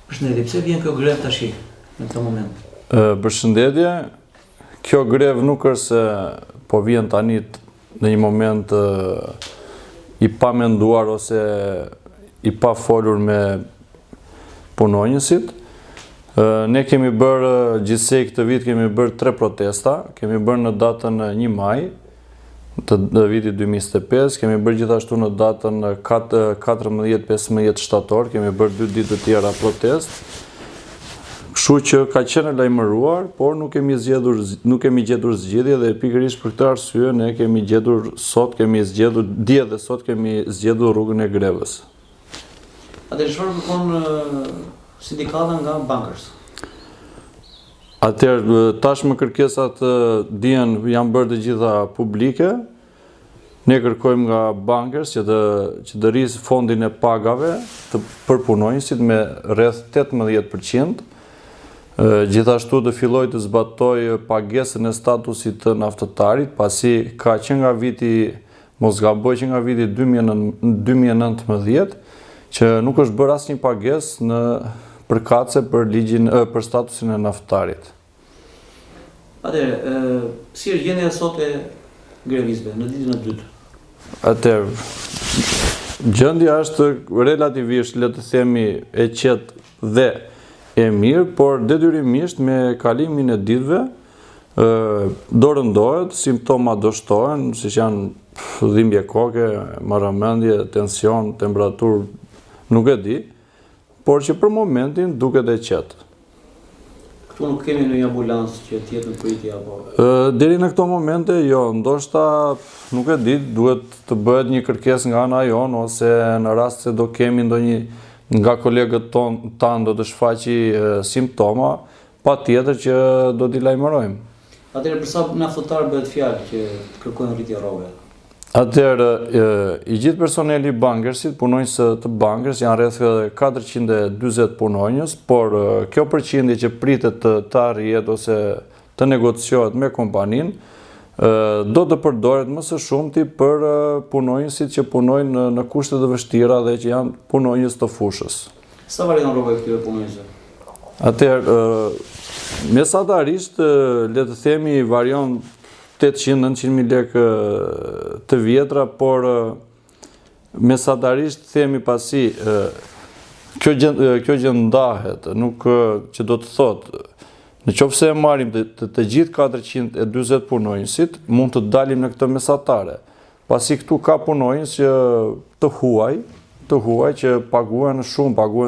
Përshëndetje, pse vjen kjo grev tash në këtë moment? Përshëndetje, kjo grev nuk është se po vjen tani në një moment i pa menduar ose i pa folur me punonjësit. Ne kemi bërë gjithsej këtë vit kemi bërë 3 protesta, kemi bërë në datën 1 maj të vitit 2025, kemi bërë gjithashtu në datën 14-15 shtator, kemi bërë 2 ditë të tjera protest. Kështu që ka qenë lajmëruar, por nuk kemi gjetur zgjidhje dhe pikërisht për këtë arsye ne kemi gjetur dje dhe sot kemi zgjedhur rrugën e grevës. Atëherë çfarë kërkon sindikata nga bankers? Atëherë tashmë kërkesat janë bërë të gjitha publike. Ne kërkojmë nga bankers që të rrisë fondin e pagave për punonjësit me rreth 18%. Gjithashtu të filloj të zbatoj pagesën e statusit të naftëtarit, pasi ka që nga viti, mos gaboj që nga viti 2019, që nuk është bërë asnjë pagesë në përkatëse për statusin e naftëtarit. Atëherë, si është gjendja sot e grevistëve në ditën e dytë? Atëherë, gjendja është relativisht, le të themi, e qetë dhe e mirë, por detyrimisht me kalimin e ditëve do rëndohet, simptomat do shtohen, siç janë dhimbje koke, marrëmendje, tension, temperaturë, nuk e di, por që për momentin duket e qetë. Këtu nuk kemi ndonjë ambulancë që të jetë në pritje apo? Deri në këto momente jo, ndoshta nuk e di, duhet të bëhet një kërkesë nga ana jon ose në rast se do kemi ndonjë nga kolegët tanë do të shfaqi simptoma, patjetër që do t'i lajmërojmë. Atëherë për sa naftëtar bëhet fjalë që kërkojnë rritje rroge? Atëherë, i gjithë personeli bankersit, punonjës të bankers, janë rreth 440 punonjës, por kjo përqindje që pritet të arrihet ose të negociohet me kompaninë, do të përdoret më së shumti për punonjësit që punojnë në kushte të vështira dhe që janë punonjës të fushës. Sa varigon rroga e këtyre punonjësve? Atëherë, mesatarisht, le të themi, varion 800-900.000 lekë të vjetra, por mesatarisht themi pasi kjo gjë ndahet, nuk që do të thotë, në qoftë se e marrim të gjithë 440 punonjësit, mund të dalim në këtë mesatare, pasi këtu ka punonjës që të huaj që paguhen shumë, paguhen